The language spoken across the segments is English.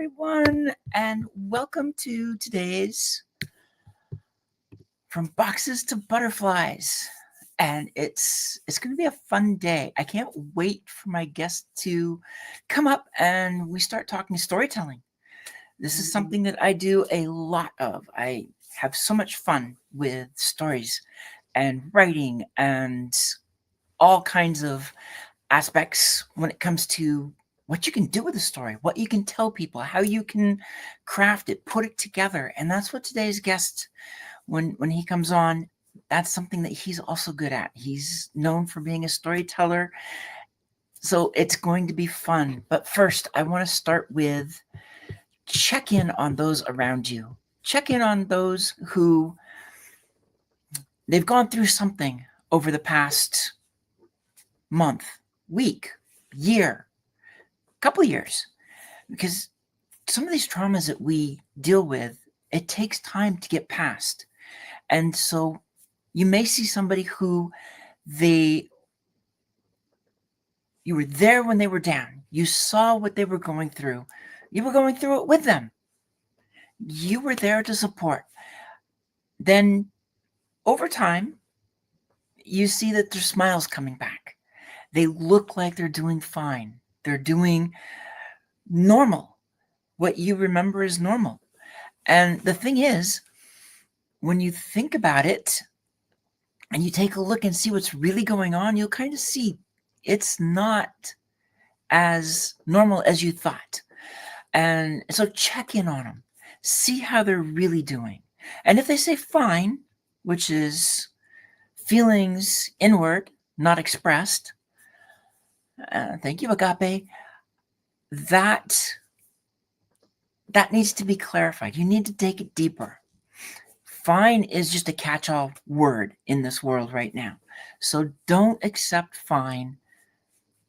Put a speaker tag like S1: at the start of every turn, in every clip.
S1: everyone, and welcome to today's From Boxes to Butterflies. And it's going to be a fun day. I can't wait for my guest to come up and we start talking storytelling. This is something that I do a lot of. I have so much fun with stories and writing and all kinds of aspects when it comes to what you can do with a story, what you can tell people, how you can craft it, put it together. And that's what today's guest, when he comes on, that's something that he's also good at. He's known for being a storyteller. So it's going to be fun. But first, I want to start with check in on those around you. Check in on those who they've gone through something over the past month, week, year, couple of years, because some of these traumas that we deal with, it takes time to get past. And so you may see somebody who you were there when they were down. You saw what they were going through. You were going through it with them. You were there to support. Then over time, you see that their smiles coming back. They look like they're doing fine. They're doing normal, what you remember as normal. And the thing is, when you think about it and you take a look and see what's really going on, you'll kind of see it's not as normal as you thought. And so check in on them, see how they're really doing. And if they say fine, which is feelings inward, not expressed, thank you, Agape, that needs to be clarified. You need to take it deeper. Fine is just a catch-all word in this world right now. So don't accept fine.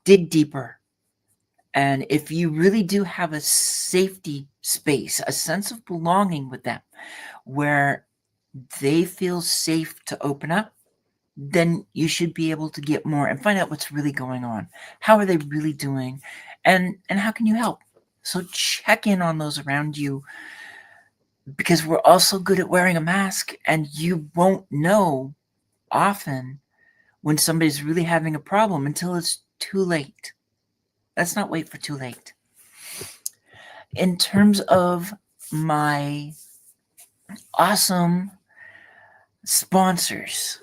S1: Dig deeper. And if you really do have a safety space, a sense of belonging with them, where they feel safe to open up, then you should be able to get more and find out what's really going on. How are they really doing? And how can you help? So check in on those around you, because we're also good at wearing a mask, and you won't know often when somebody's really having a problem until it's too late. Let's not wait for too late. In terms of my awesome sponsors,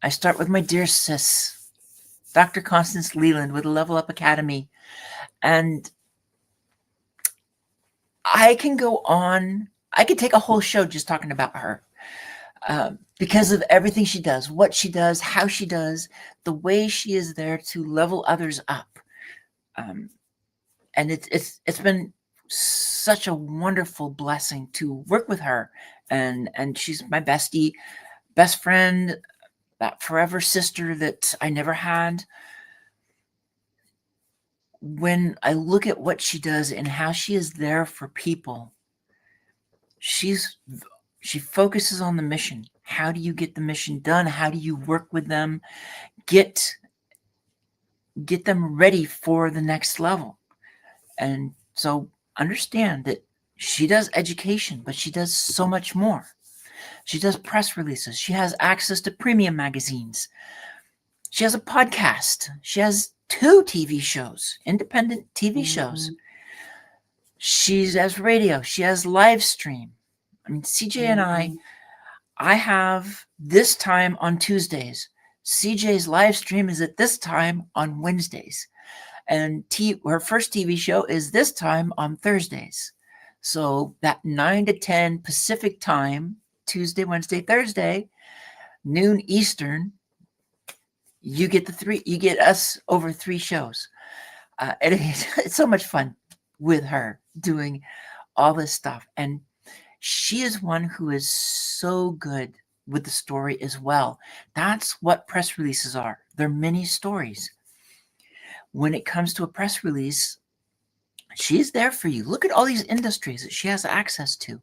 S1: I start with my dear sis, Dr. Constance Leland with Level Up Academy. And I can go on, I could take a whole show just talking about her because of everything she does, what she does, how she does, the way she is there to level others up. And it's been such a wonderful blessing to work with her. And she's my bestie, best friend, that forever sister that I never had. When I look at what she does and how she is there for people, she focuses on the mission. How do you get the mission done? How do you work with them? Get them ready for the next level. And so understand that she does education, but she does so much more. She does press releases. She has access to premium magazines. She has a podcast. She has 2 TV shows, independent TV shows. She has radio. She has live stream. I mean, CJ and I have this time on Tuesdays. CJ's live stream is at this time on Wednesdays. And her first TV show is this time on Thursdays. So that 9 to 10 Pacific time, Tuesday, Wednesday, Thursday, noon Eastern, you get us over 3 shows. It's so much fun with her doing all this stuff. And she is one who is so good with the story as well. That's what press releases are. They're mini stories. When it comes to a press release, she's there for you. Look at all these industries that she has access to.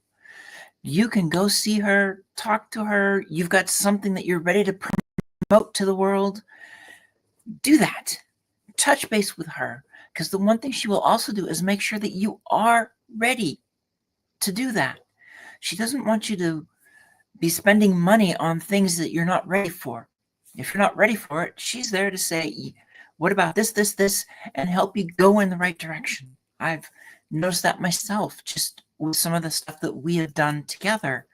S1: You can go see her, talk to her. You've got something that you're ready to promote to the world. Do that. Touch base with her. Because the one thing she will also do is make sure that you are ready to do that. She doesn't want you to be spending money on things that you're not ready for. If you're not ready for it, she's there to say, what about this, and help you go in the right direction. I've noticed that myself just with some of the stuff that we have done together.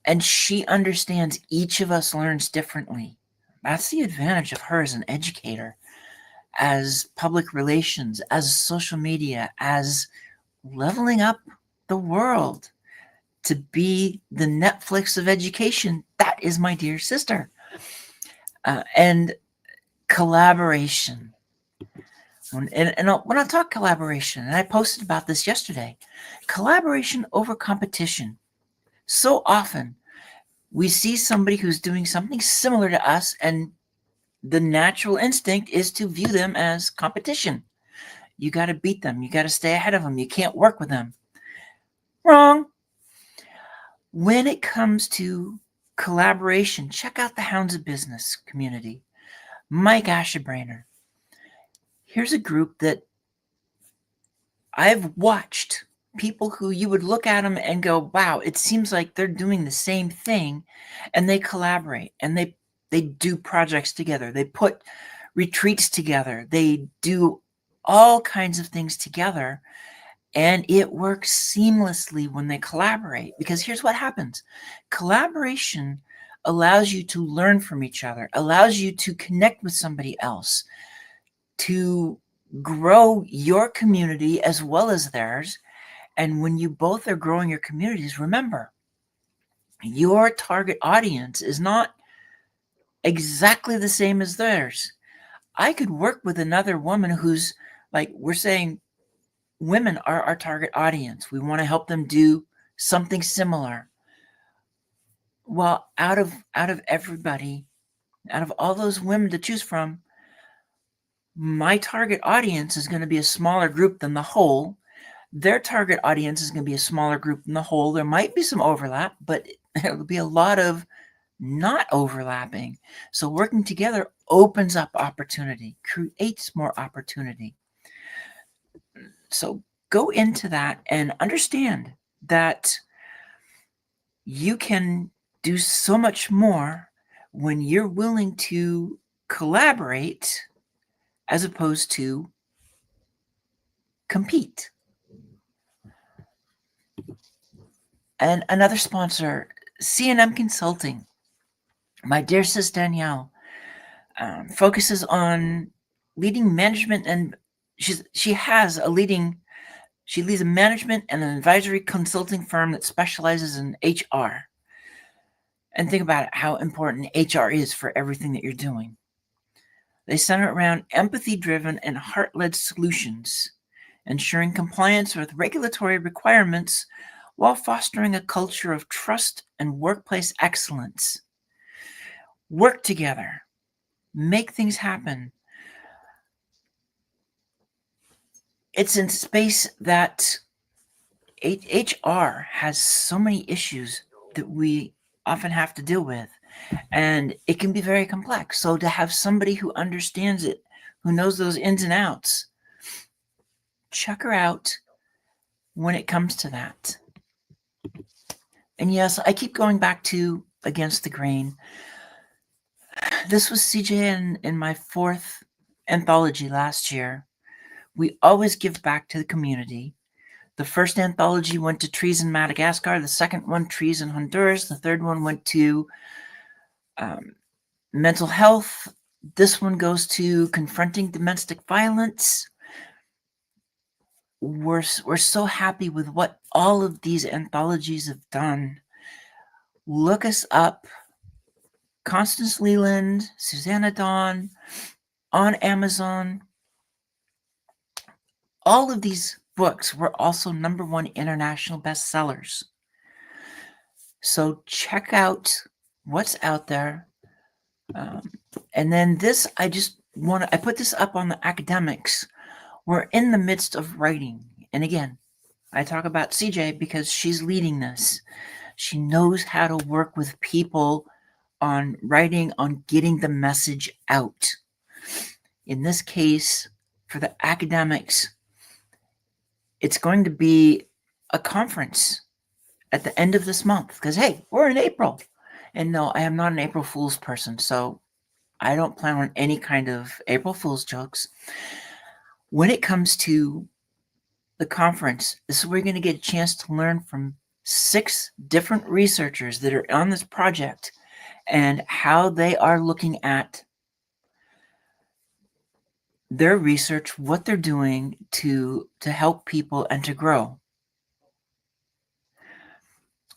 S1: And she understands each of us learns differently. That's the advantage of her as an educator, as public relations, as social media, as leveling up the world to be the Netflix of education. That is my dear sister. And collaboration. When I talk collaboration, and I posted about this yesterday, collaboration over competition. So often we see somebody who's doing something similar to us, and the natural instinct is to view them as competition. You got to beat them. You got to stay ahead of them. You can't work with them. Wrong. When it comes to collaboration, check out the Hounds of Business community. Mike Ashebrainer. Here's a group that I've watched people who you would look at them and go, wow, it seems like they're doing the same thing, and they collaborate and they do projects together. They put retreats together. They do all kinds of things together, and it works seamlessly when they collaborate, because here's what happens. Collaboration allows you to learn from each other, allows you to connect with somebody else, to grow your community as well as theirs. And when you both are growing your communities, remember, your target audience is not exactly the same as theirs. I could work with another woman who's like, we're saying women are our target audience. We want to help them do something similar. Well, out of everybody, out of all those women to choose from, my target audience is going to be a smaller group than the whole. Their target audience is going to be a smaller group than the whole. There might be some overlap, but it'll be a lot of not overlapping. So working together opens up opportunity, creates more opportunity. So go into that and understand that you can do so much more when you're willing to collaborate as opposed to compete. And another sponsor, C&M Consulting. My dear sis Danielle focuses on leading management, and she leads a management and an advisory consulting firm that specializes in HR. And think about it, how important HR is for everything that you're doing. They center around empathy-driven and heart-led solutions, ensuring compliance with regulatory requirements while fostering a culture of trust and workplace excellence. Work together. Make things happen. It's in space that HR has so many issues that we often have to deal with, and it can be very complex. So to have somebody who understands it, who knows those ins and outs, check her out when it comes to that. And yes, I keep going back to Against the Grain. This was CJ in my 4th anthology last year. We always give back to the community. The first anthology went to trees in Madagascar. The second one, trees in Honduras. The third one went to mental health. This one goes to confronting domestic violence. We're so happy with what all of these anthologies have done. Look us up. Constance Leland, Susanna Dawn, on Amazon. All of these books were also #1 international bestsellers. So check out what's out there. And then this, I put this up on the academics. We're in the midst of writing. And again, I talk about CJ because she's leading this. She knows how to work with people on writing, on getting the message out. In this case, for the academics, it's going to be a conference at the end of this month, because hey, we're in April. And no, I am not an April Fool's person, so I don't plan on any kind of April Fool's jokes. When it comes to the conference, this is where you're going to get a chance to learn from 6 different researchers that are on this project and how they are looking at their research, what they're doing to help people and to grow.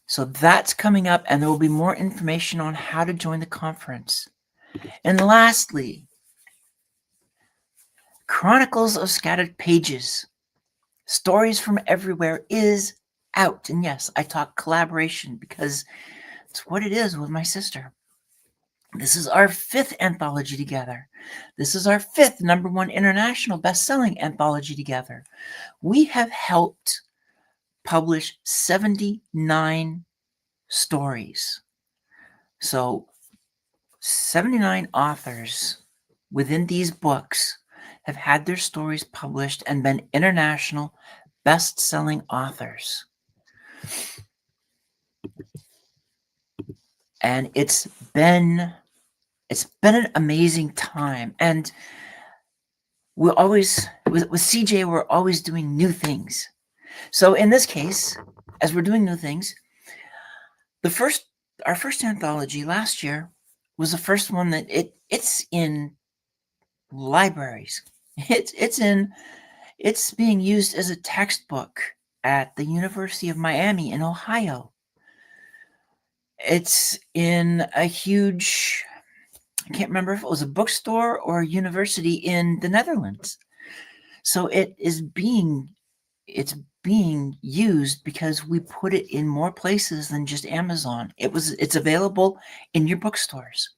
S1: So that's coming up, and there will be more information on how to join the conference. And lastly, Chronicles of Scattered Pages, Stories from Everywhere is out. And yes, I talk collaboration because it's what it is with my sister. This is our 5th anthology together. This is our 5th #1 international best-selling anthology together. We have helped publish 79 stories. So 79 authors within these books have had their stories published and been international best-selling authors. And it's been an amazing time. And we always, with CJ, we're always doing new things. So in this case, as we're doing new things, our first anthology last year was the first one that it's in libraries. It's being used as a textbook at the University of Miami in Ohio. It's in a huge, I can't remember if it was a bookstore or a university in the Netherlands. So it's being used because we put it in more places than just Amazon. It's available in your bookstores.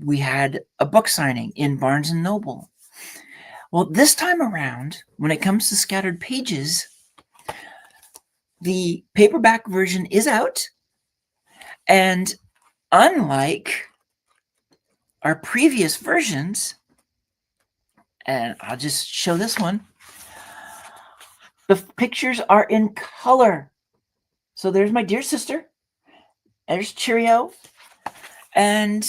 S1: We had a book signing in Barnes & Noble. Well, this time around, when it comes to Scattered Pages, the paperback version is out. And unlike our previous versions, and I'll just show this one, the pictures are in color. So there's my dear sister. There's Cheerio. And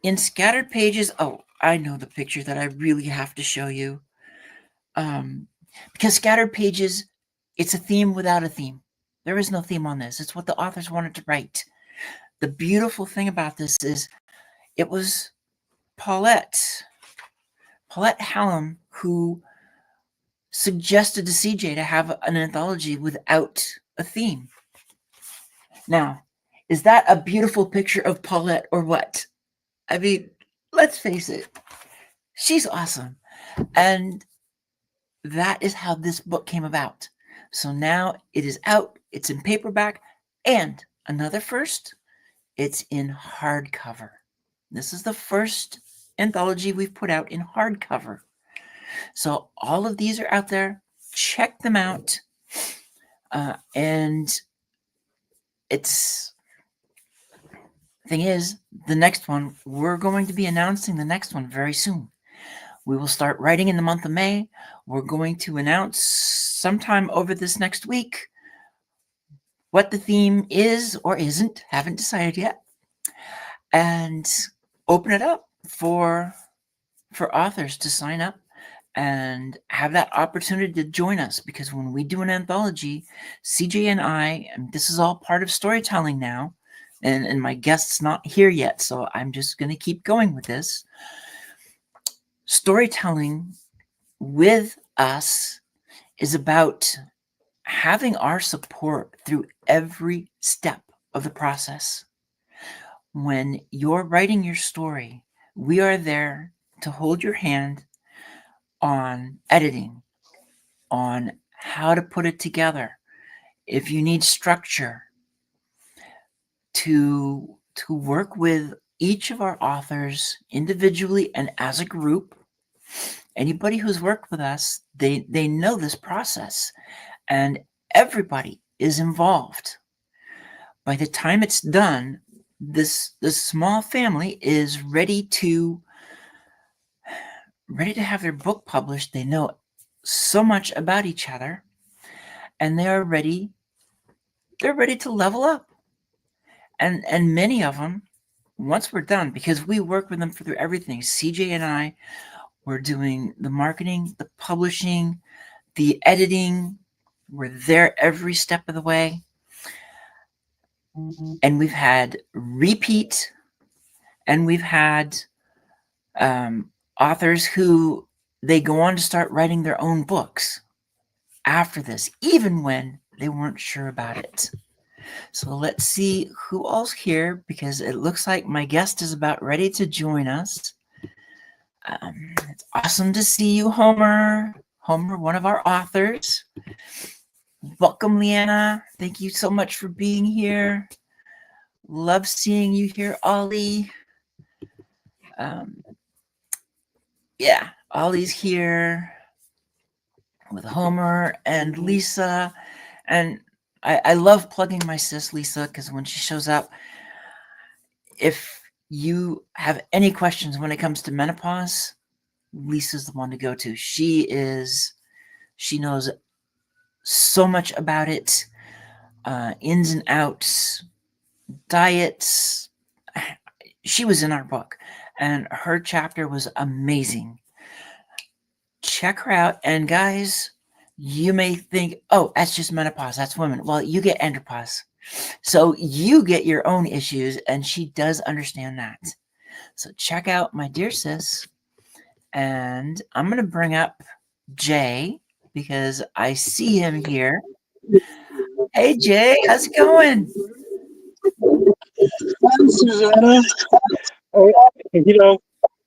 S1: in Scattered Pages, oh, I know the picture that I really have to show you. Because Scattered Pages, it's a theme without a theme. There is no theme on this. It's what the authors wanted to write. The beautiful thing about this is it was Paulette Hallam who suggested to CJ to have an anthology without a theme. Now, is that a beautiful picture of Paulette or what? I mean, let's face it. She's awesome. And that is how this book came about. So now it is out. It's in paperback. And another first, it's in hardcover. This is the first anthology we've put out in hardcover. So all of these are out there. Check them out. And it's... thing is, the next one, we're going to be announcing the next one very soon. We will start writing in the month of May. We're going to announce sometime over this next week what the theme is or isn't. Haven't decided yet. And open it up for authors to sign up and have that opportunity to join us. Because when we do an anthology, CJ and I, and this is all part of storytelling now, and my guest's not here yet, so I'm just going to keep going with this. Storytelling with us is about having our support through every step of the process. When you're writing your story, we are there to hold your hand on editing, on how to put it together. If you need structure, to work with each of our authors individually and as a group. Anybody who's worked with us, they know this process, and everybody is involved. By the time it's done, this small family is ready to ready to have their book published. They know so much about each other, and they're ready to level up. And many of them, once we're done, because we work with them through everything. CJ and I were doing the marketing, the publishing, the editing. We're there every step of the way. And we've had repeat, and we've had authors who they go on to start writing their own books after this, even when they weren't sure about it. So let's see who all's here, because it looks like my guest is about ready to join us. It's awesome to see you, Homer. Homer, one of our authors. Welcome, Leanna. Thank you so much for being here. Love seeing you here, Ollie. Yeah, Ollie's here with Homer and Lisa. And I love plugging my sis, Lisa, because when she shows up, if you have any questions when it comes to menopause, Lisa's the one to go to. She knows so much about it, ins and outs, diets. She was in our book, and her chapter was amazing. Check her out. And guys, you may think, oh, that's just menopause, that's women. Well, you get andropause. So you get your own issues, and she does understand that. So check out my dear sis. And I'm going to bring up Jay because I see him here. Hey, Jay, how's it going?
S2: Hi, Susanna. You know,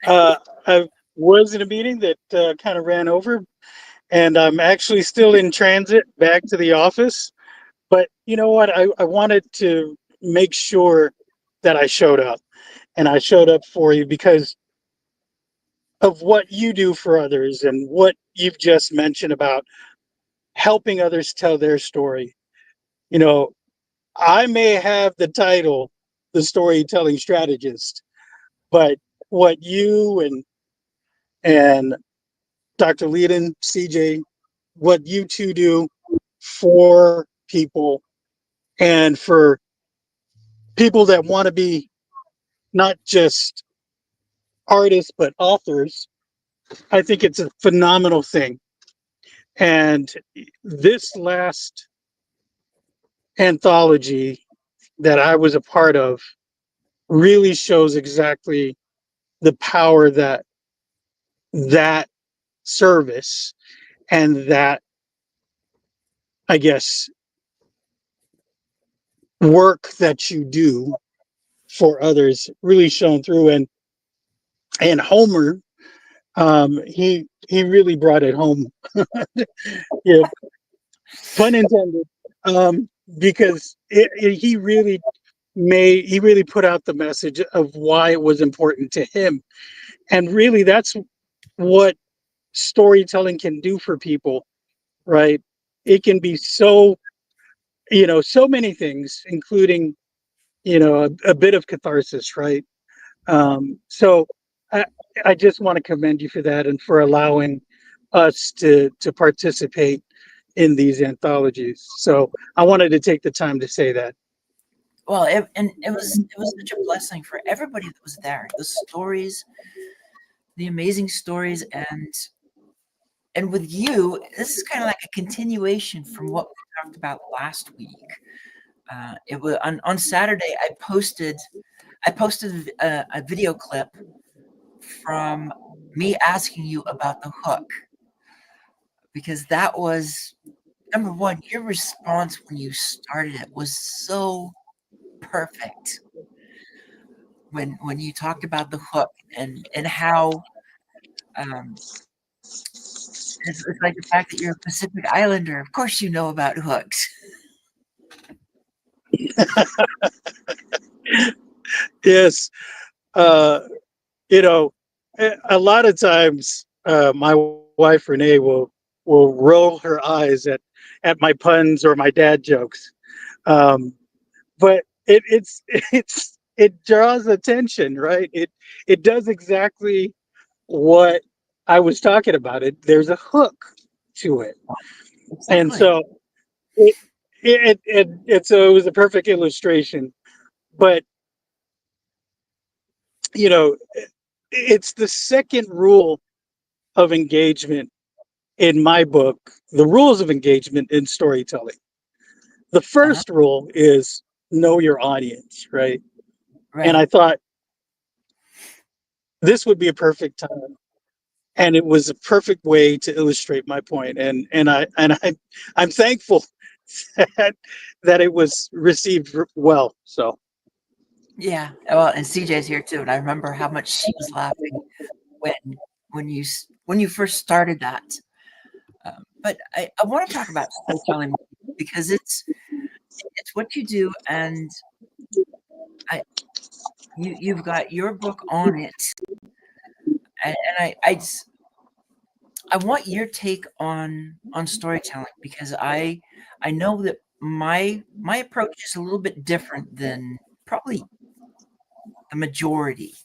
S2: I was in a meeting that kind of ran over, and I'm actually still in transit back to the office. But you know what? I wanted to make sure that I showed up, and I showed up for you because of what you do for others and what you've just mentioned about helping others tell their story. You know, I may have the title, the Storytelling Strategist, but what you and Dr. Leadon, CJ, what you two do for people and for people that want to be not just artists but authors, I think it's a phenomenal thing. And this last anthology that I was a part of really shows exactly the power that that service and that, I guess, work that you do for others really shown through. And Homer, he really brought it home. Yeah, pun intended. Because he really put out the message of why it was important to him, and really that's what storytelling can do for people, right? It can be so, so many things, including, a bit of catharsis, right? So I, I just want to commend you for that and for allowing us to participate in these anthologies. So I wanted to take the time to say that.
S1: Well, it was such a blessing for everybody that was there. The stories, the amazing stories, and with you, this is kind of like a continuation from what we talked about last week. It was on Saturday. I posted a video clip from me asking you about the hook, because that was number one. Your response when you started it was so perfect. When you talked about the hook and how it's like the fact that you're a Pacific Islander. Of course, you know about hooks.
S2: Yes, uh, you know, a lot of times my wife Renee will roll her eyes at my puns or my dad jokes, um, but it draws attention, right? It does exactly what I was talking about it, there's a hook to it. And
S1: Exactly.
S2: so it was a perfect illustration. But, you know, it's the second rule of engagement in my book, the rules of engagement in storytelling. The
S1: Uh-huh.
S2: first rule is know your audience, right? And
S1: Right.
S2: I thought this would be a perfect time, and it was a perfect way to illustrate my point. I'm thankful that it was received well. So
S1: Yeah. Well, and CJ's here too, and I remember how much she was laughing when when you first started that. But I want to talk about storytelling because it's what you do, and I you've got your book on it, and I want your take on storytelling because I know that my approach is a little bit different than probably the majority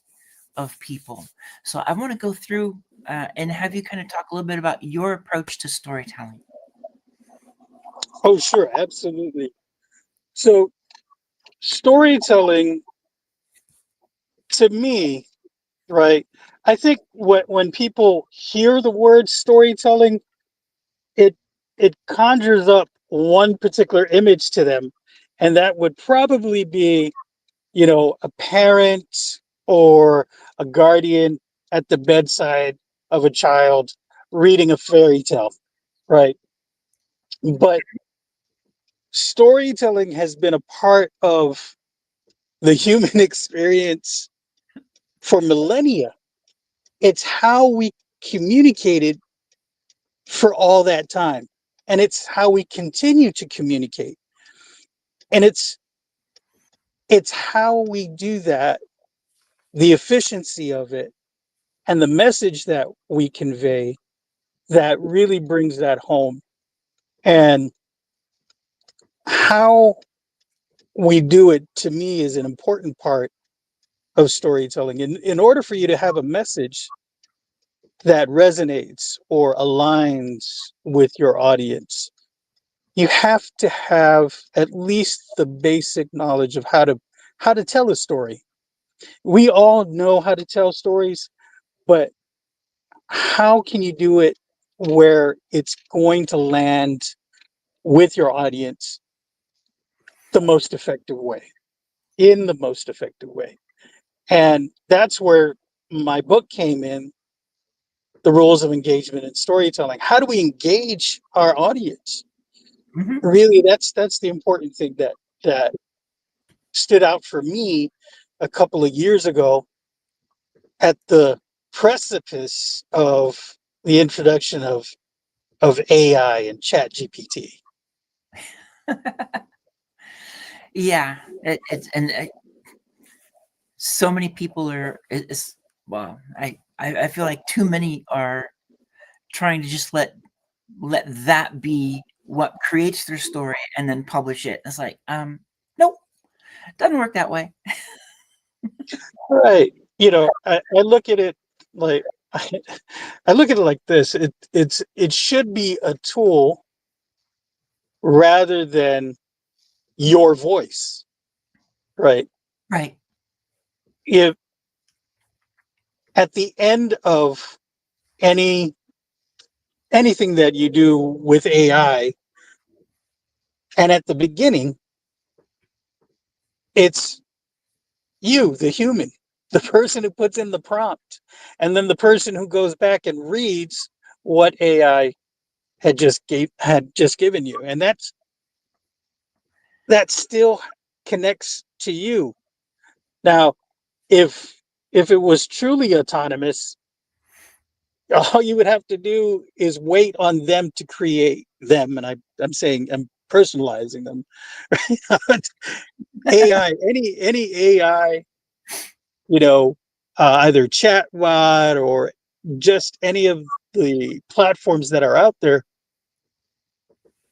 S1: of people. So I want to go through and have you kind of talk a little bit about your approach to storytelling.
S2: oh sure, absolutely. So storytelling to me, right? I think when people hear the word storytelling, it it conjures up one particular image to them, and that would probably be, a parent or a guardian at the bedside of a child reading a fairy tale, right? But storytelling has been a part of the human experience for millennia. It's how we communicated for all that time. And it's how we continue to communicate. And it's how we do that, the efficiency of it, and the message that we convey that really brings that home. And how we do it to me is an important part of storytelling. In order for you to have a message that resonates or aligns with your audience, you have to have at least the basic knowledge of how to tell a story. We all know how to tell stories, but how can you do it where it's going to land with your audience the most effective way, in the most effective way? And that's where my book came in, The Rules of Engagement in Storytelling. How do we engage our audience?
S1: Hmm.
S2: Really, that's the important thing that stood out for me a couple of years ago at the precipice of the introduction of AI and Chat GPT.
S1: Yeah, it's and so many people are it's well, I feel like too many are trying to just let that be what creates their story and then publish it. It's like, nope, doesn't work that way.
S2: Right. I look at it like I look at it like this. It should be a tool rather than your voice, right?
S1: Right.
S2: If at the end of any anything that you do with AI, and at the beginning, it's you, the human, the person who puts in the prompt, and then the person who goes back and reads what AI had just given you, and that still connects to you. Now, if it was truly autonomous, all you would have to do is wait on them to create them, and I'm saying I'm personalizing them. AI, any AI, you know, either chatbot or just any of the platforms that are out there,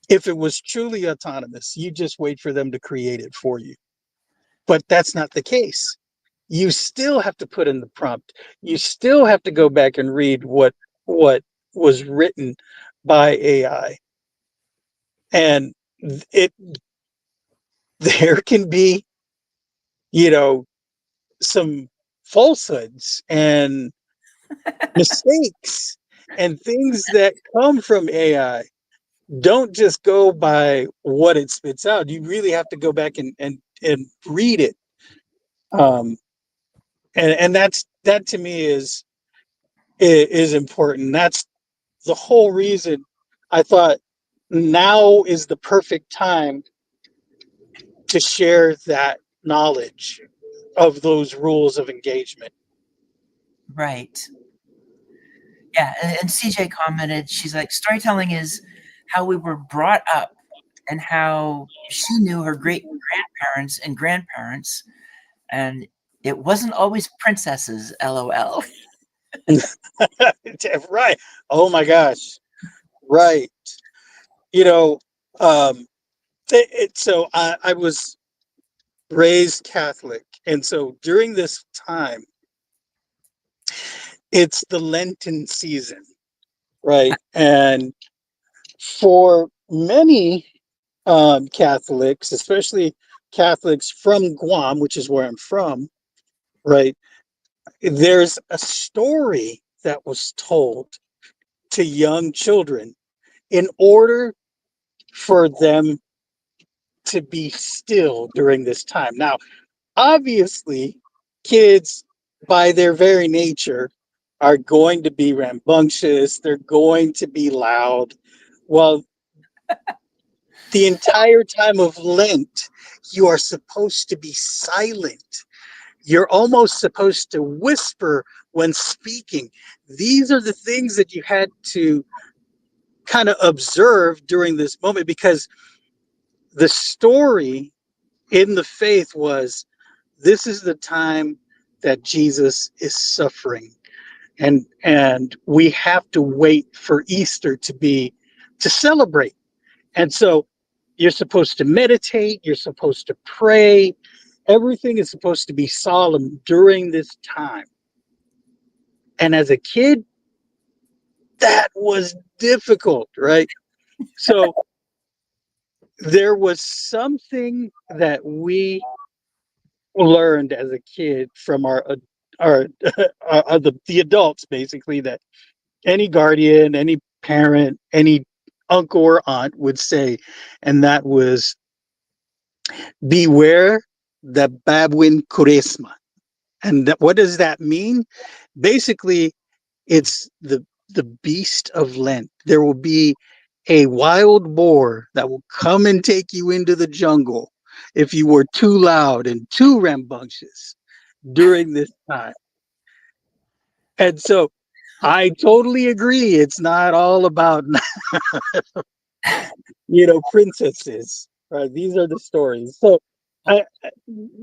S2: if it was truly autonomous, you just wait for them to create it for you. But that's not the case. You still have to put in the prompt. You still have to go back and read what was written by AI. And it there can be, you know, some falsehoods and mistakes and things that come from AI. Don't just go by what it spits out. You really have to go back and read it. Um, and that to me is important. That's the whole reason I thought now is the perfect time to share that knowledge of those rules of engagement.
S1: Right. Yeah, and CJ commented, she's like, storytelling is how we were brought up and how she knew her great grandparents and grandparents, and it wasn't always princesses, LOL.
S2: Right. Oh my gosh. Right. You know, um, so I was raised Catholic. And so during this time, it's the Lenten season, right? And for many Catholics, especially Catholics from Guam, which is where I'm from, right? There's a story that was told to young children in order for them to be still during this time. Now, obviously, kids, by their very nature, are going to be rambunctious, they're going to be loud. Well, the entire time of Lent, you are supposed to be silent. You're almost supposed to whisper when speaking. These are the things that you had to kind of observe during this moment, because the story in the faith was this is the time that Jesus is suffering, and we have to wait for Easter to celebrate. And so you're supposed to meditate, you're supposed to pray, everything is supposed to be solemn during this time. And as a kid, that was difficult, right? So there was something that we learned as a kid from our, the adults, basically, that any guardian, any parent, any uncle or aunt would say, and that was beware the Babwin Kuresma. And what does that mean? Basically, it's the beast of Lent. There will be a wild boar that will come and take you into the jungle if you were too loud and too rambunctious during this time. And so I totally agree. It's not all about, princesses. Right? These are the stories. So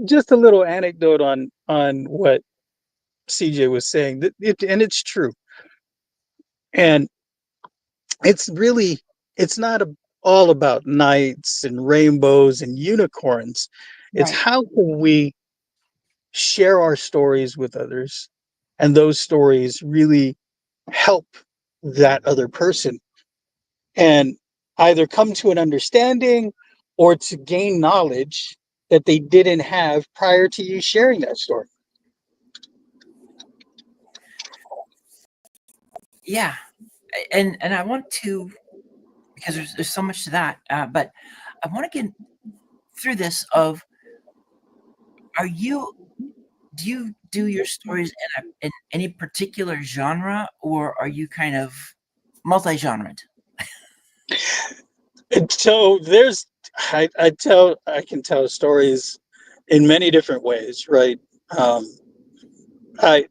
S2: just a little anecdote on what CJ was saying, and it's true. And it's not all about knights and rainbows and unicorns. It's
S1: Right.
S2: how can we share our stories with others, and those stories really help that other person and either come to an understanding or to gain knowledge that they didn't have prior to you sharing that story.
S1: Yeah. And I want to, because there's so much to that, but I want to get through this of, do you do your stories in any particular genre, or are you kind of multi-genred?
S2: And so I can tell stories in many different ways, right? Um, I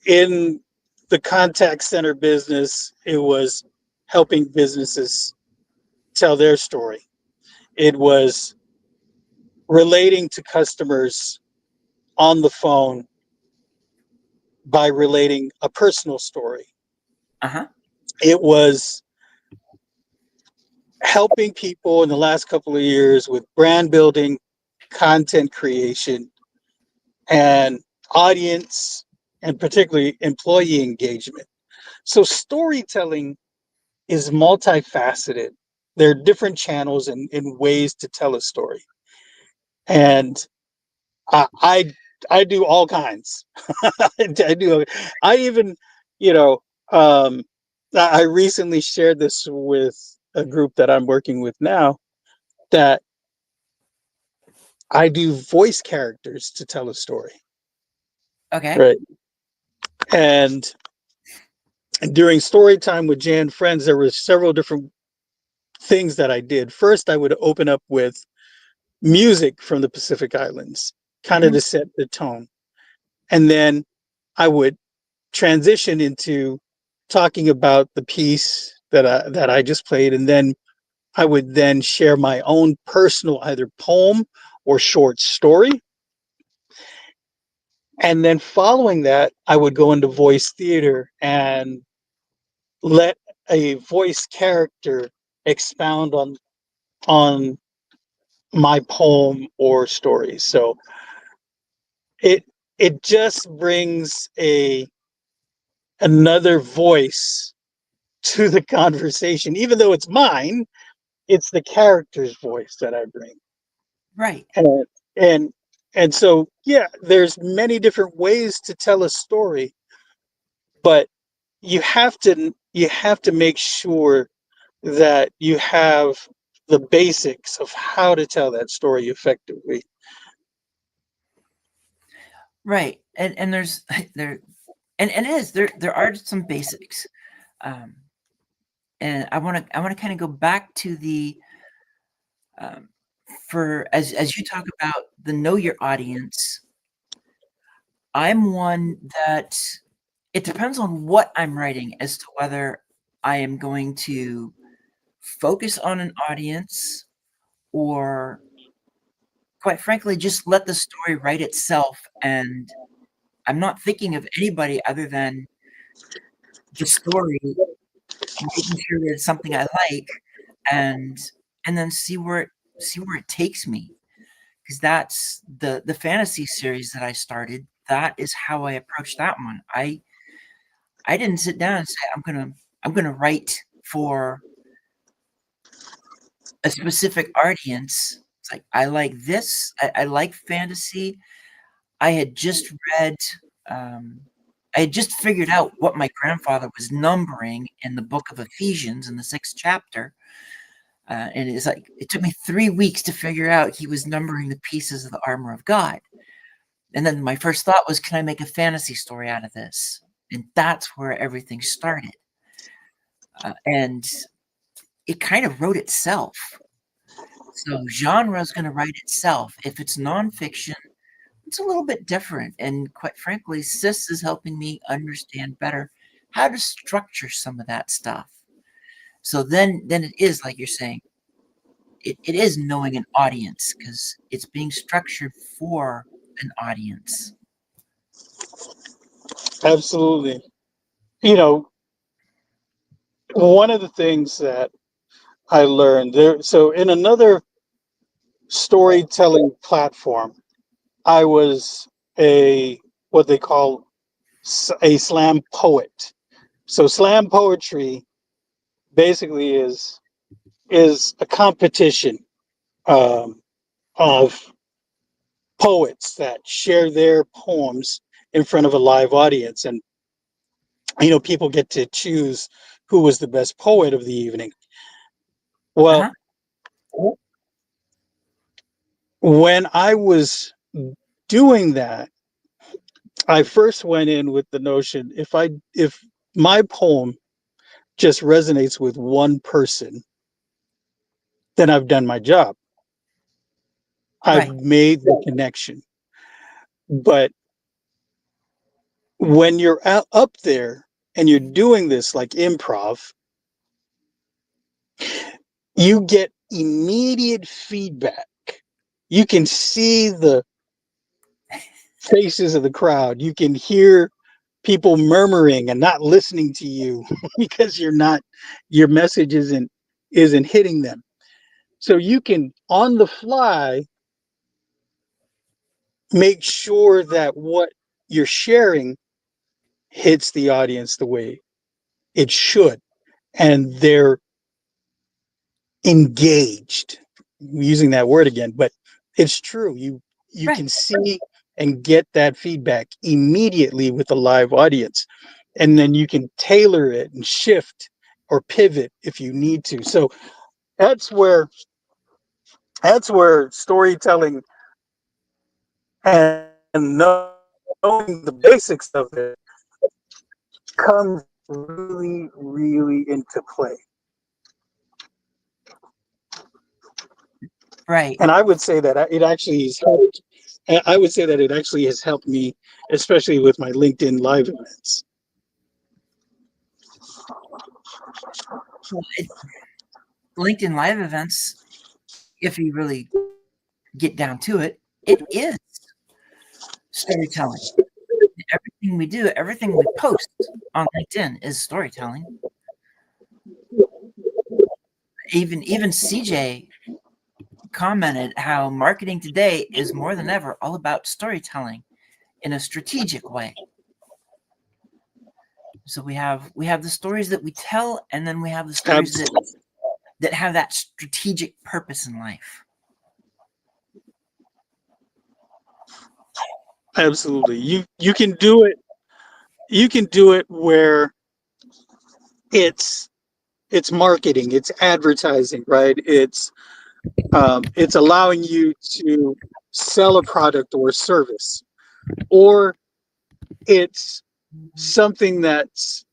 S2: in the contact center business, it was helping businesses tell their story. It was relating to customers on the phone by relating a personal story.
S1: Uh-huh.
S2: It was helping people in the last couple of years with brand building, content creation, and audience, and particularly employee engagement. So storytelling is multifaceted. There are different channels and ways to tell a story. And I I, I do all kinds. I do. I even, you know, um, I recently shared this with a group that I'm working with now, that I do voice characters to tell a story,
S1: Okay.
S2: right? And during story time with Jay and friends, there were several different things that I did. First, I would open up with music from the Pacific Islands, kind of
S1: Hmm.
S2: to set the tone. And then I would transition into talking about the piece that I just played, and then I would then share my own personal either poem or short story. And then following that, I would go into voice theater and let a voice character expound on my poem or story. So it it just brings a another voice to the conversation. Even though it's mine, it's the character's voice that I bring.
S1: Right.
S2: And and and so yeah, there's many different ways to tell a story, but you have to make sure that you have the basics of how to tell that story effectively.
S1: Right. And there's there and it is there are some basics. Um, and I want to kind of go back to the um, for as you talk about the know your audience. I'm one that it depends on what I'm writing as to whether I am going to focus on an audience or, quite frankly, just let the story write itself, and I'm not thinking of anybody other than the story, making sure that it's something I like, and then see where it takes me. Because that's the fantasy series that I started. That is how I approached that one. I didn't sit down and say I'm gonna write for a specific audience. It's like I like this. I like fantasy. I had just read. Um, I had just figured out what my grandfather was numbering in the book of Ephesians in the 6th chapter. And it's like it took me 3 weeks to figure out he was numbering the pieces of the armor of God. And then my first thought was, can I make a fantasy story out of this? And that's where everything started. And it kind of wrote itself. So genre is going to write itself. If it's nonfiction, it's a little bit different. And quite frankly, Sis is helping me understand better how to structure some of that stuff. So then it is like you're saying, it is knowing an audience because it's being structured for an audience.
S2: Absolutely. You know, one of the things that I learned there, so in another storytelling platform, I was a what they call a slam poet. So slam poetry basically is a competition um, of poets that share their poems in front of a live audience, and people get to choose who was the best poet of the evening. Well,
S1: Uh-huh.
S2: when I was doing that, I first went in with the notion, if my poem just resonates with one person, then I've done my job. I've
S1: Right.
S2: made the connection. But when you're up there and you're doing this like improv, you get immediate feedback. You can see the faces of the crowd. You can hear people murmuring and not listening to you because your message isn't hitting them. So you can on the fly make sure that what you're sharing hits the audience the way it should, and they're engaged. I'm using that word again, but it's true. You
S1: Right.
S2: can see and get that feedback immediately with a live audience, and then you can tailor it and shift or pivot if you need to. So that's where storytelling and knowing the basics of it comes really, really into play.
S1: Right.
S2: And I would say that it actually has helped. I would say that it actually has helped me, especially with my LinkedIn live events.
S1: Well, LinkedIn Live events, if you really get down to it, it is storytelling. Everything we do, everything we post on LinkedIn is storytelling. Even CJ commented how marketing today is more than ever all about storytelling in a strategic way. So we have the stories that we tell, and then we have the stories that have that strategic purpose in life.
S2: Absolutely. You can do it. You can do it where it's marketing, it's advertising, right? It's allowing you to sell a product or service, or it's something that's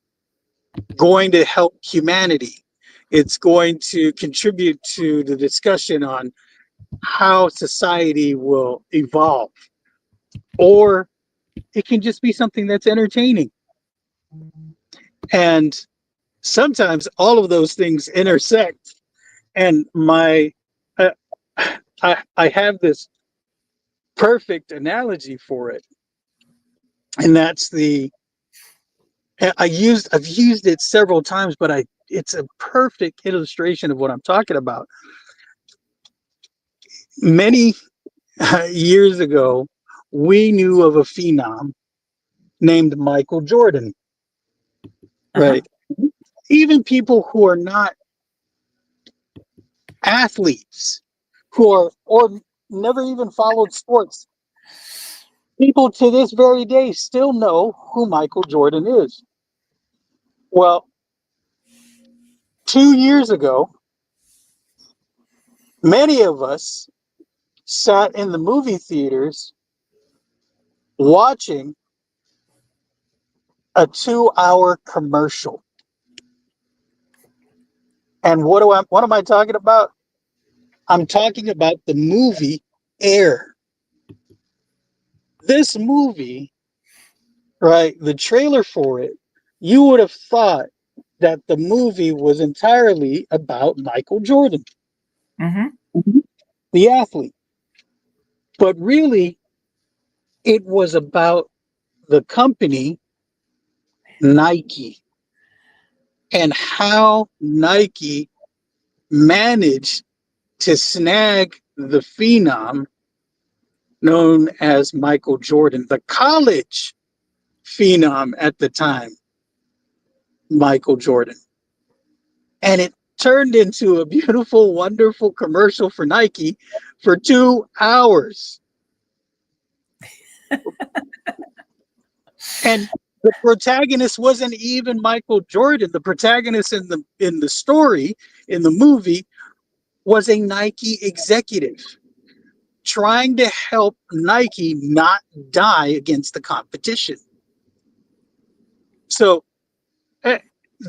S2: going to help humanity. It's going to contribute to the discussion on how society will evolve, or it can just be something that's entertaining. And sometimes all of those things intersect. And uh, I have this perfect analogy for it, and that's I've used it several times, but it's a perfect illustration of what I'm talking about. Many years ago, we knew of a phenom named Michael Jordan,
S1: Uh-huh.
S2: right? Even people who are not athletes, who are or never even followed sports, people to this very day still know who Michael Jordan is. Well, 2 years ago, many of us sat in the movie theaters watching a 2 hour commercial. And what am I talking about? I'm talking about the movie Air. This movie, right? The trailer for it, you would have thought that the movie was entirely about Michael Jordan,
S1: Mm-hmm.
S2: the athlete. But really, it was about the company Nike and how Nike managed to snag the phenom known as Michael Jordan, the college phenom at the time, Michael Jordan. And it turned into a beautiful, wonderful commercial for Nike for 2 hours. And the protagonist wasn't even Michael Jordan. The protagonist in the story, in the movie, was a Nike executive trying to help Nike not die against the competition. So eh,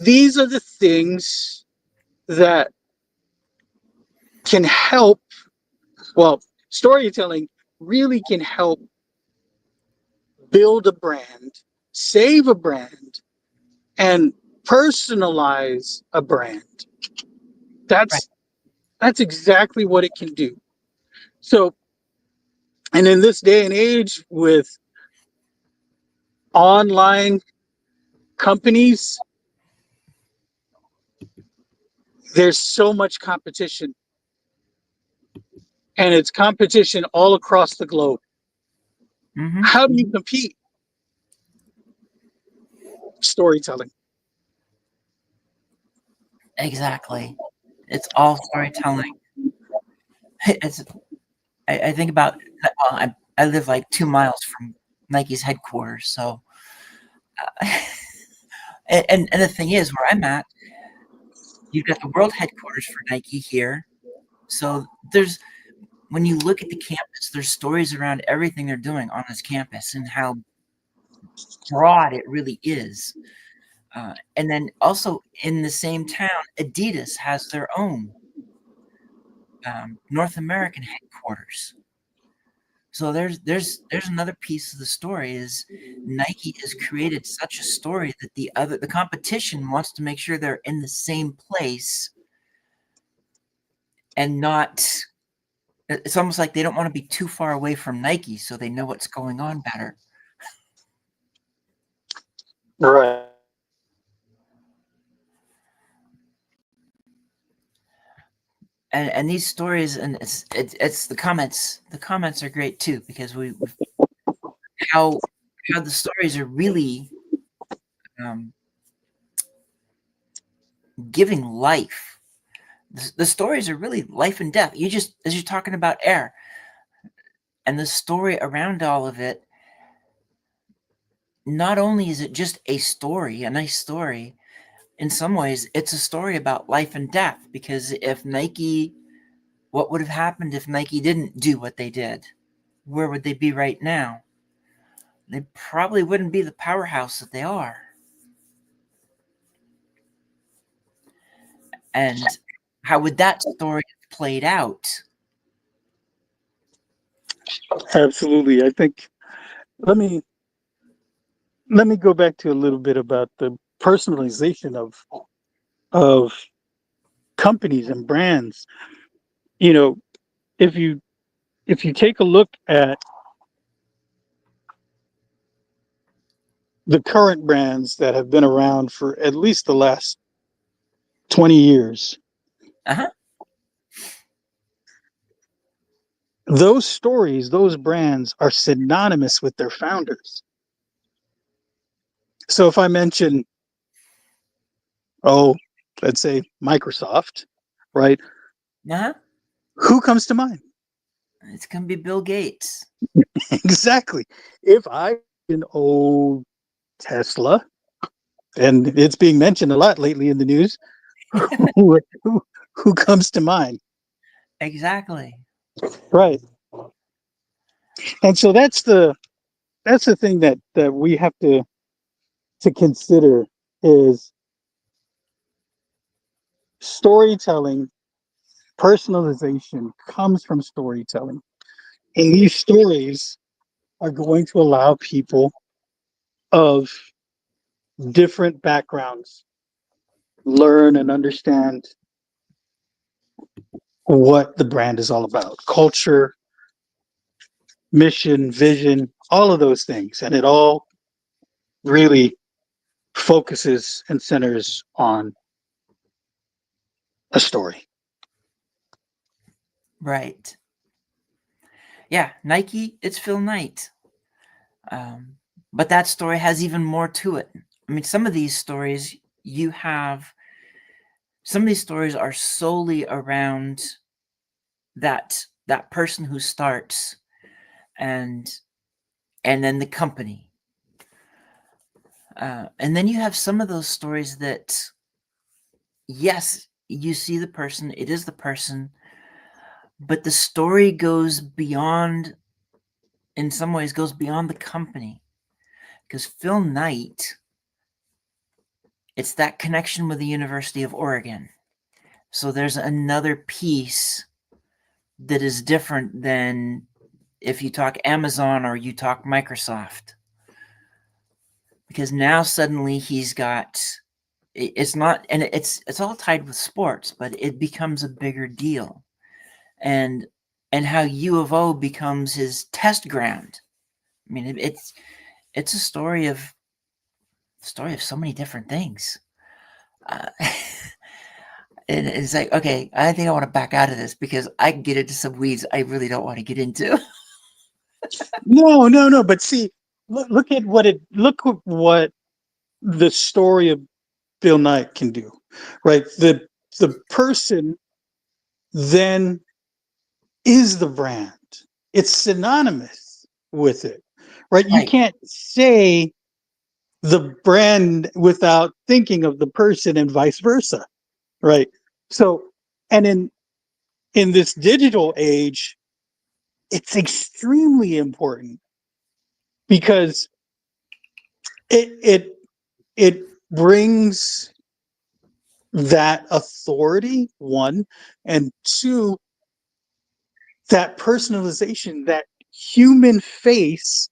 S2: these are the things that can help. Well, storytelling really can help build a brand, save a brand, and personalize a brand.
S1: Right.
S2: That's exactly what it can do. So, and in this day and age with online companies, there's so much competition, and it's competition all across the globe.
S1: Mm-hmm.
S2: How do you compete? Storytelling.
S1: Exactly. It's all storytelling. It's I think about I live like 2 miles from Nike's headquarters, so and the thing is, where I'm at, you've got the world headquarters for Nike here. So there's when you look at the campus, there's stories around everything they're doing on this campus and how broad it really is. And then also in the same town, Adidas has their own North American headquarters. So there's another piece of the story is Nike has created such a story that the competition wants to make sure they're in the same place and not. It's almost like they don't want to be too far away from Nike, so they know what's going on better.
S2: Right.
S1: And these stories, and it's the comments. The comments are great too because how the stories are really um, giving life. The stories are really life and death. You just as you're talking about air, and the story around all of it. Not only is it just a story, a nice story, in some ways, it's a story about life and death. Because if Nike, what would have happened if Nike didn't do what they did? Where would they be right now? They probably wouldn't be the powerhouse that they are. And how would that story have played out?
S2: Absolutely. I think let me go back to a little bit about the personalization of companies and brands. You know, if you take a look at the current brands that have been around for at least the last 20 years,
S1: Uh-huh.
S2: those stories, those brands are synonymous with their founders. So if I mention, oh, let's say Microsoft, right?
S1: Uh-huh.
S2: Who comes to mind?
S1: It's going to be Bill Gates.
S2: Exactly. If I an old Tesla, and it's being mentioned a lot lately in the news, who, who comes to mind?
S1: Exactly.
S2: Right. And so that's the thing that we have to consider is storytelling. Personalization comes from storytelling, and these stories are going to allow people of different backgrounds learn and understand what the brand is all about: culture, mission, vision, all of those things. And it all really focuses and centers on a story.
S1: Right. Yeah, Nike, it's Phil Knight. But that story has even more to it. I mean, some of these stories some of these stories are solely around that person who starts and then the company. And then you have some of those stories that, yes, you see the person, it is the person, but the story goes beyond, in some ways, goes beyond the company. Because Phil Knight, it's that connection with the University of Oregon. So there's another piece that is different than if you talk Amazon or you talk Microsoft. Because now suddenly he's got it's not, and it's all tied with sports, but it becomes a bigger deal. And how U of O becomes his test ground. I mean, it's a story of so many different things. Uh, and it's like, okay, I think I want to back out of this because I can get into some weeds I really don't want to get into.
S2: No. But see, look at what the story of Bill Knight can do. right? The person then is the brand. It's synonymous with it, right? You
S1: Right.
S2: can't say the brand without thinking of the person and vice versa, right? So, and in this digital age, it's extremely important because it it brings that authority, one, and two, that personalization, that human face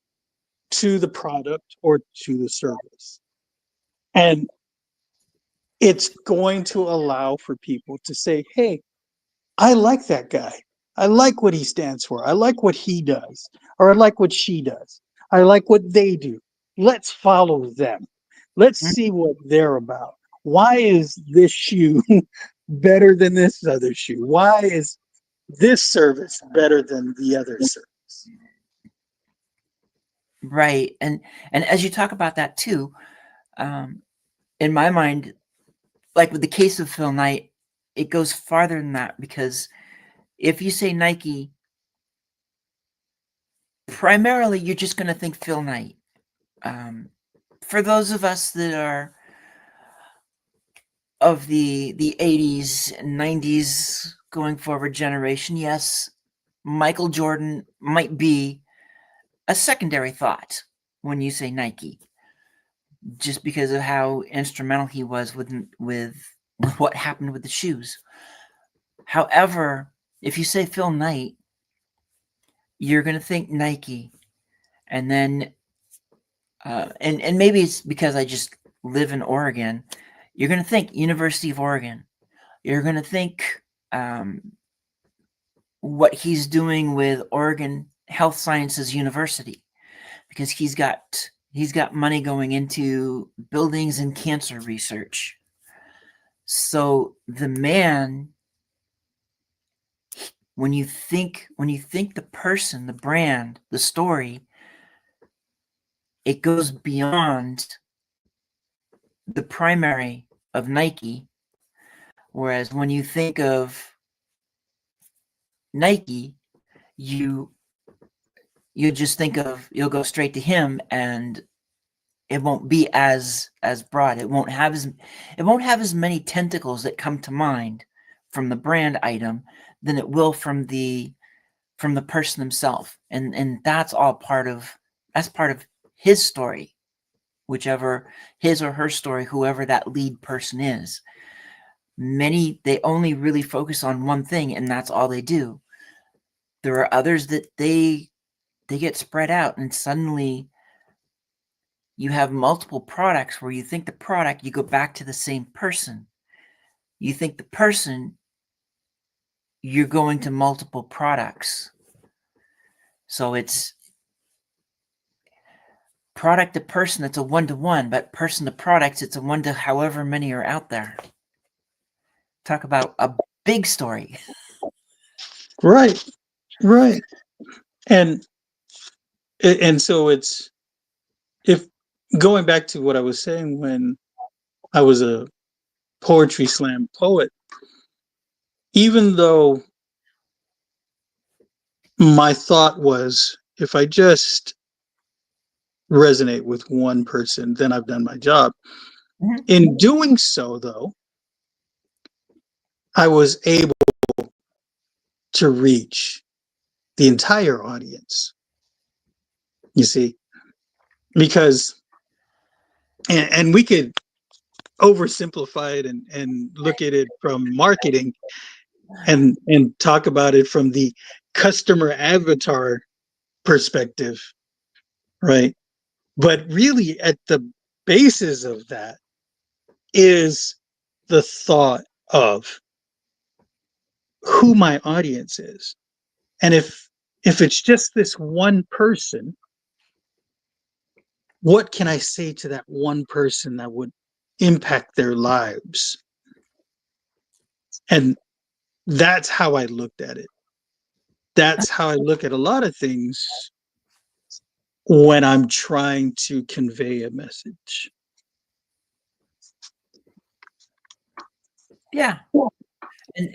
S2: to the product or to the service. And it's going to allow for people to say, hey, I like that guy. I like what he stands for. I like what he does, or I like what she does. I like what they do. Let's follow them. Let's
S1: Mhm.
S2: see what they're about. Why is this shoe better than this other shoe? Why is this service better than the other service?
S1: Right. And as you talk about that too, in my mind, like with the case of Phil Knight, it goes farther than that because if you say Nike, primarily you're just going to think Phil Knight. For those of us that are of the 80s and 90s going forward generation, yes, Michael Jordan might be a secondary thought when you say Nike, just because of how instrumental he was with what happened with the shoes. However, if you say Phil Knight, you're going to think Nike, and then and maybe it's because I just live in Oregon. You're going to think University of Oregon. You're going to think um, what he's doing with Oregon Health Sciences University because he's got money going into buildings and cancer research. So the man, when you think the person, the brand, the story, it goes beyond the primary of Nike. Whereas when you think of Nike, you just think of, you'll go straight to him, and it won't be as broad. It won't have as many tentacles that come to mind from the brand item than it will from the person himself. And that's all part of his story, whichever his or her story, whoever that lead person is. Many, they only really focus on one thing, and that's all they do. There are others that they get spread out, and suddenly you have multiple products where you think the product, you go back to the same person. You think the person, you're going to multiple products. So it's product to person, it's a one-to-one, but person to products, it's a one to however many are out there. Talk about a big story.
S2: Right, right. And so it's, if going back to what I was saying when I was a poetry slam poet, even though my thought was if I just resonate with one person, then I've done my job.
S1: Mhm.
S2: In doing so, though, I was able to reach the entire audience, you see, because, and we could oversimplify it and look at it from marketing and talk about it from the customer avatar perspective, right? But really, at the basis of that is the thought of who my audience is. And if it's just this one person, what can I say to that one person that would impact their lives? And that's how I looked at it. That's how I look at a lot of things when I'm trying to convey a message.
S1: Yeah.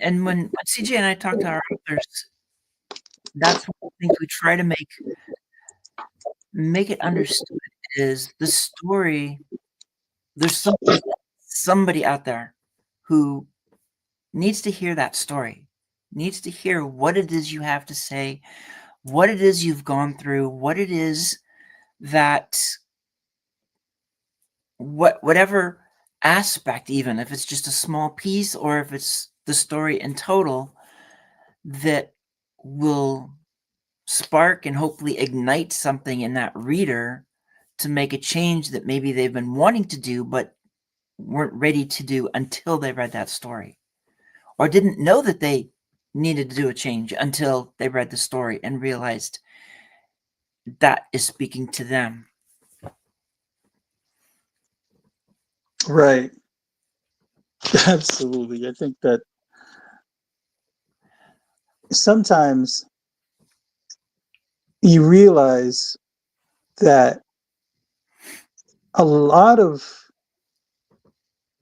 S1: And when CJ and I talk to our authors, that's one of the things we try to make it understood is the story. There's somebody out there who needs to hear that story, needs to hear what it is you have to say, what it is you've gone through, what it is that whatever aspect, even if it's just a small piece or if it's the story in total, that will spark and hopefully ignite something in that reader to make a change that maybe they've been wanting to do but weren't ready to do until they read that story, or didn't know that they needed to do a change until they read the story and realized that is speaking to them.
S2: Right. Absolutely. I think that sometimes you realize that a lot of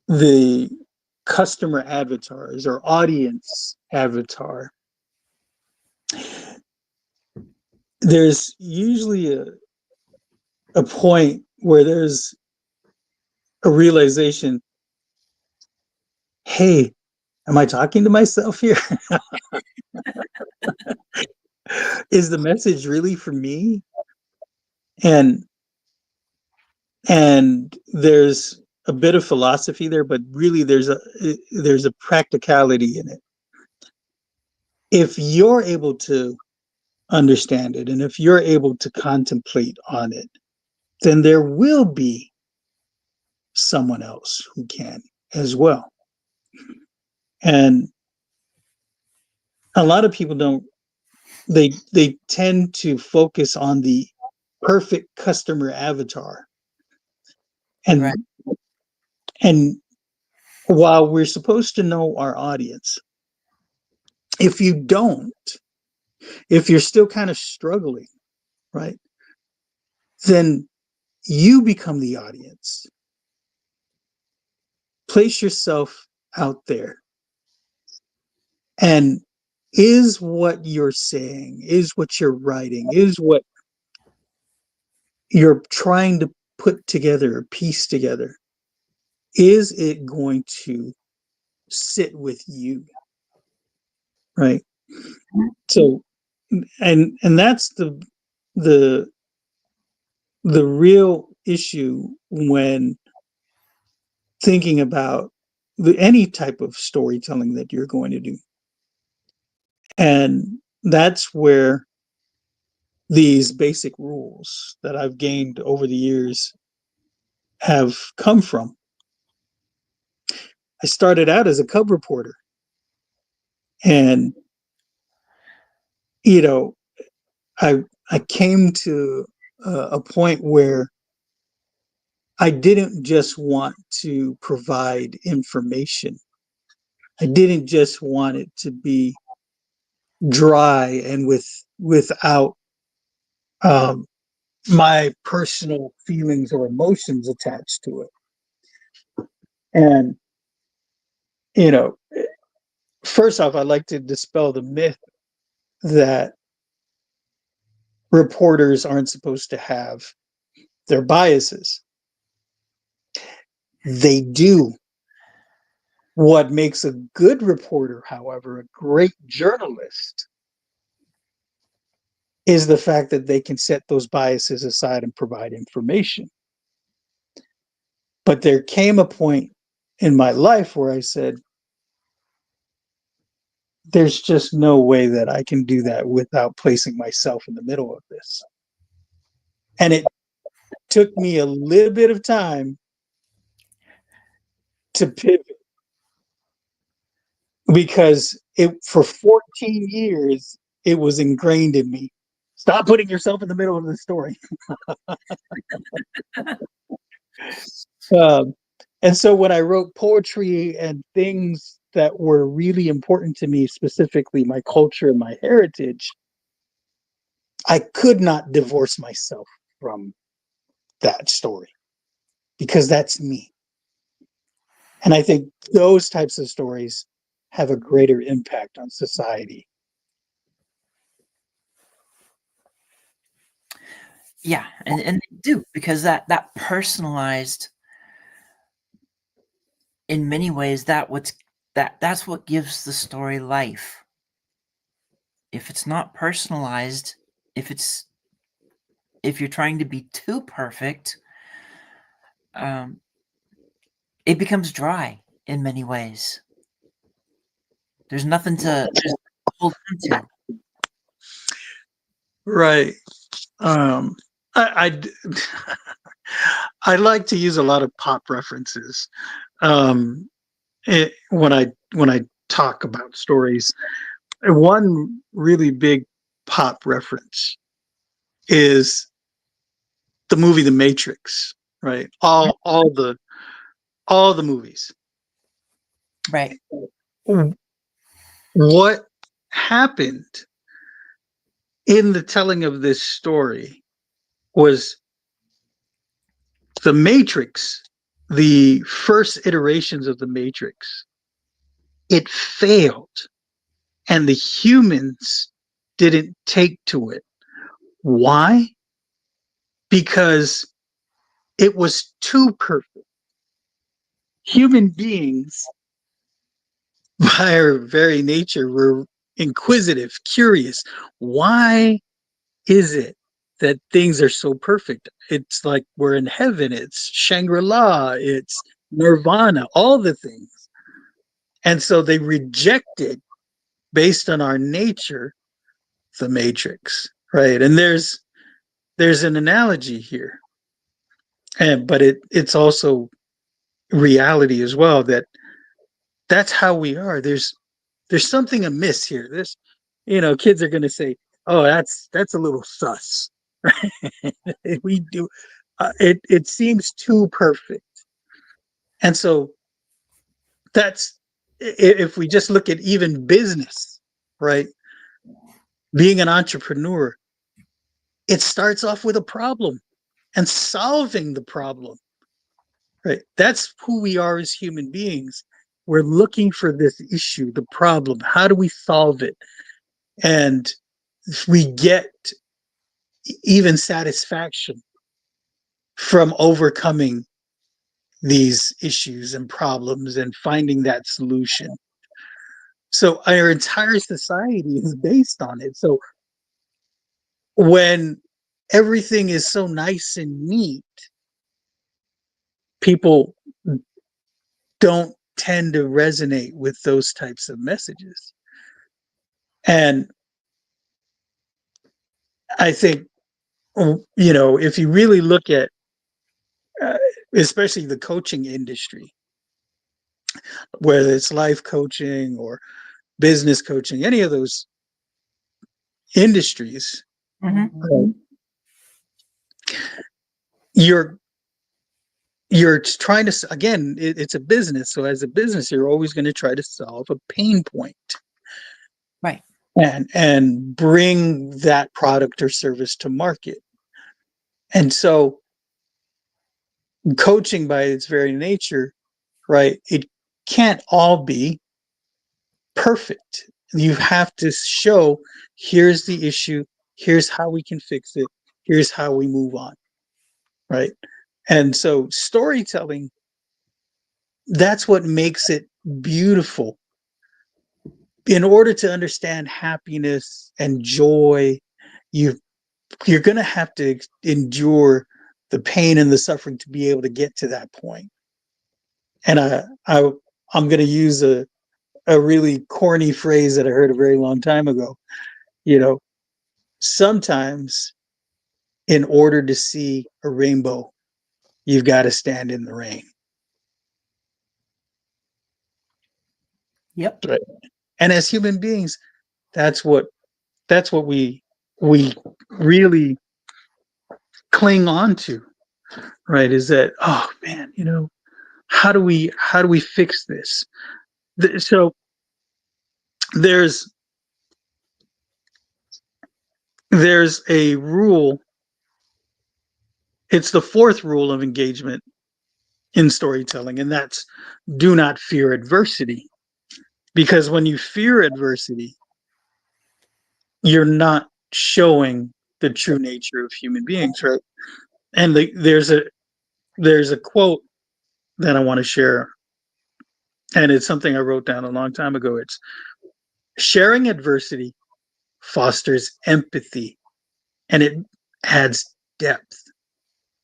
S2: the customer avatars or audience avatar, there's usually a point where there's a realization, hey, am I talking to myself here? Is the message really for me? And there's a bit of philosophy there, but really there's a practicality in it. If you're able to understand it and if you're able to contemplate on it, then there will be someone else who can as well. And a lot of people don't, they tend to focus on the perfect customer avatar. And
S1: Right.
S2: and while we're supposed to know our audience, if you don't, if you're still kind of struggling, right, then you become the audience. Place yourself out there. And is what you're saying, is what you're writing, is what you're trying to put together, piece together, is it going to sit with you? Right. So, and that's the the real issue when thinking about any type of storytelling that you're going to do. And that's where these basic rules that I've gained over the years have come from. I started out as a cub reporter, and you know, I came to a point where I didn't just want to provide information. I didn't just want it to be dry and without um, my personal feelings or emotions attached to it. And you know, first off, I'd like to dispel the myth that reporters aren't supposed to have their biases. They do. What makes a good reporter, however, a great journalist, is the fact that they can set those biases aside and provide information. But there came a point in my life where I said, there's just no way that I can do that without placing myself in the middle of this. And it took me a little bit of time to pivot, because it for 14 years it was ingrained in me. Stop putting yourself in the middle of the story. Um, and so when I wrote poetry and things that were really important to me, specifically my culture and my heritage, I could not divorce myself from that story because that's me. And I think those types of stories have a greater impact on society.
S1: Yeah, and they do, because that personalized, in many ways, that's what gives the story life. If it's not personalized, if you're trying to be too perfect, it becomes dry in many ways. There's nothing to hold on to.
S2: Right. I I like to use a lot of pop references when I talk about stories. One really big pop reference is the movie The Matrix. Right. All the movies.
S1: Right.
S2: What happened in the telling of this story was the Matrix, the first iterations of the Matrix, it failed, and the humans didn't take to it. Why? Because it was too perfect. Human beings, by our very nature, were inquisitive, curious. Why is it that things are so perfect? It's like we're in heaven, it's Shangri-La, it's Nirvana, all the things. And so they rejected, based on our nature, the Matrix, right? And there's an analogy here, but it's also reality as well, that's how we are. There's something amiss here. This, kids are going to say, "Oh, that's a little sus." We do. It seems too perfect, and so that's, if we just look at even business, right? Being an entrepreneur, it starts off with a problem and solving the problem, right? That's who we are as human beings. We're looking for this issue, the problem. How do we solve it? And we get even satisfaction from overcoming these issues and problems and finding that solution. So our entire society is based on it. So when everything is so nice and neat, people don't tend to resonate with those types of messages. And I think, if you really look at, especially the coaching industry, whether it's life coaching or business coaching, any of those industries,
S1: Mm-hmm.
S2: you're trying to, again, it's a business. So as a business, you're always going to try to solve a pain point,
S1: Right.
S2: and bring that product or service to market. And so coaching, by its very nature, right, it can't all be perfect. You have to show, here's the issue, here's how we can fix it, here's how we move on, right? And so storytelling, that's what makes it beautiful. In order to understand happiness and joy, you you're going to have to endure the pain and the suffering to be able to get to that point. And I'm going to use a really corny phrase that I heard a very long time ago. You know, sometimes in order to see a rainbow, you've got to stand in the rain.
S1: Yep.
S2: Right. And as human beings, that's what we really cling on to, right? Is that, oh man, how do we fix this? So there's a rule. It's the fourth rule of engagement in storytelling, and that's do not fear adversity. Because when you fear adversity, you're not showing the true nature of human beings, right? And there's a quote that I want to share, and it's something I wrote down a long time ago. It's sharing adversity fosters empathy and it adds depth.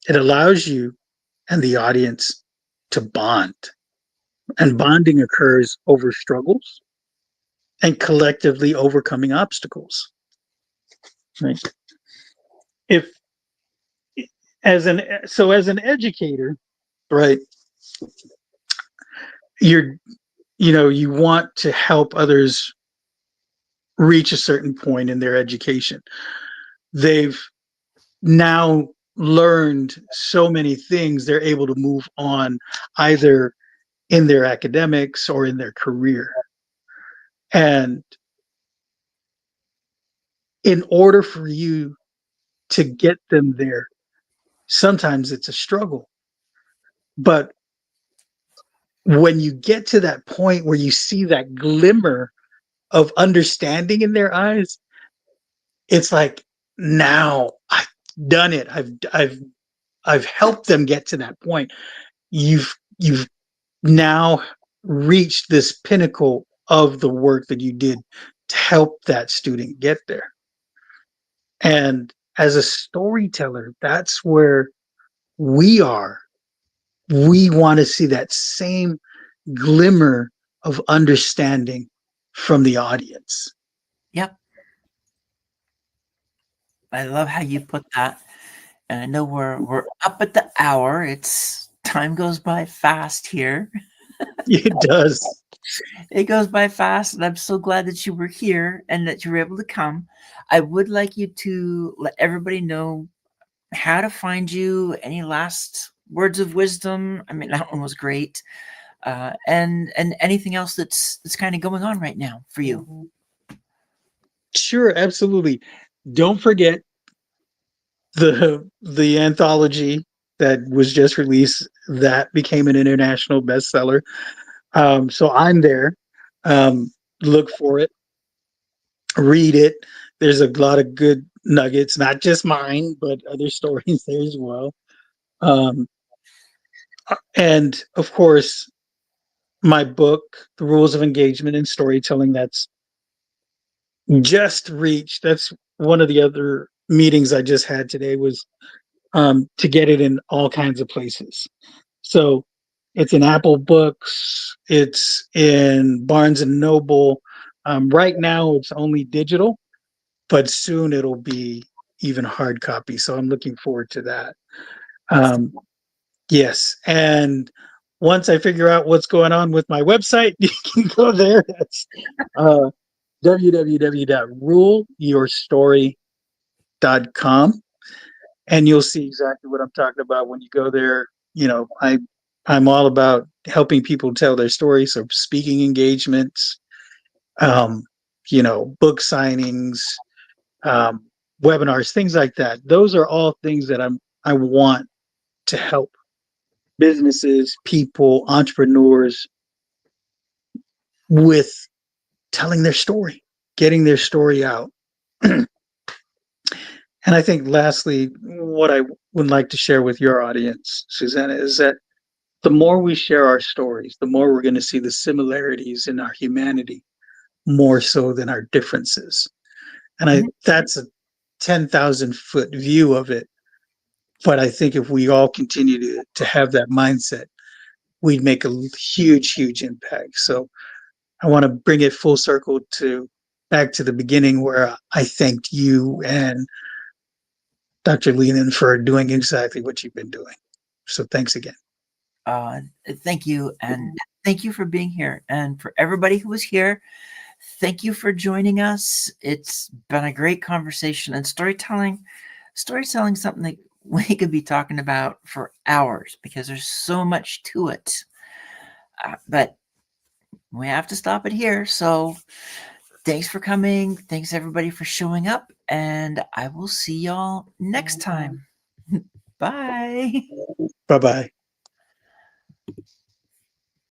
S2: It allows you and the audience to bond. And bonding occurs over struggles and collectively overcoming obstacles. Right? If as an educator, right, you're you want to help others reach a certain point in their education. They've now learned so many things, they're able to move on either in their academics or in their career. And in order for you to get them there, sometimes it's a struggle. But when you get to that point where you see that glimmer of understanding in their eyes, it's like, now I've done it. I've helped them get to that point. You've now reached this pinnacle of the work that you did to help that student get there. And as a storyteller, that's where we are. We want to see that same glimmer of understanding from the audience.
S1: Yep. I love how you put that. And I know we're up at the hour. It's time goes by fast here.
S2: It does.
S1: It goes by fast, and I'm so glad that you were here and that you were able to come. I would like you to let everybody know how to find you. Any last words of wisdom? I mean, that one was great. And anything else that's kind of going on right now for you.
S2: Sure, absolutely. Don't forget the anthology that was just released that became an international bestseller. So I'm there. Look for it, read it. There's a lot of good nuggets, not just mine, but other stories there as well. Um, and of course, my book, The Rules of Engagement in Storytelling, that's just reached. That's one of the other meetings I just had today was to get it in all kinds of places. So it's in Apple Books, it's in Barnes and Noble. Right now, it's only digital, but soon it'll be even hard copy. So I'm looking forward to that. Yes, and once I figure out what's going on with my website, you can go there. That's uh, www.ruleyourstory.com, and you'll see exactly what I'm talking about when you go there. I'm all about helping people tell their stories, so speaking engagements, um, book signings, um, webinars, things like that. Those are all things that I want to help businesses, people, entrepreneurs with telling their story, getting their story out. And I think lastly, what I would like to share with your audience, Susanna, is that the more we share our stories, the more we're going to see the similarities in our humanity more so than our differences. And that's a 10,000-foot view of it. But I think if we all continue to have that mindset, we'd make a huge, huge impact. So I want to bring it full circle back to the beginning where I thanked you and Dr. Leland for doing exactly what you've been doing. So thanks again.
S1: Thank you, and thank you for being here. And for everybody who was here, thank you for joining us. It's been a great conversation, and storytelling is something that we could be talking about for hours because there's so much to it. But we have to stop it here. So thanks for coming. Thanks everybody for showing up, and I will see y'all next time. Bye.
S2: Bye-bye.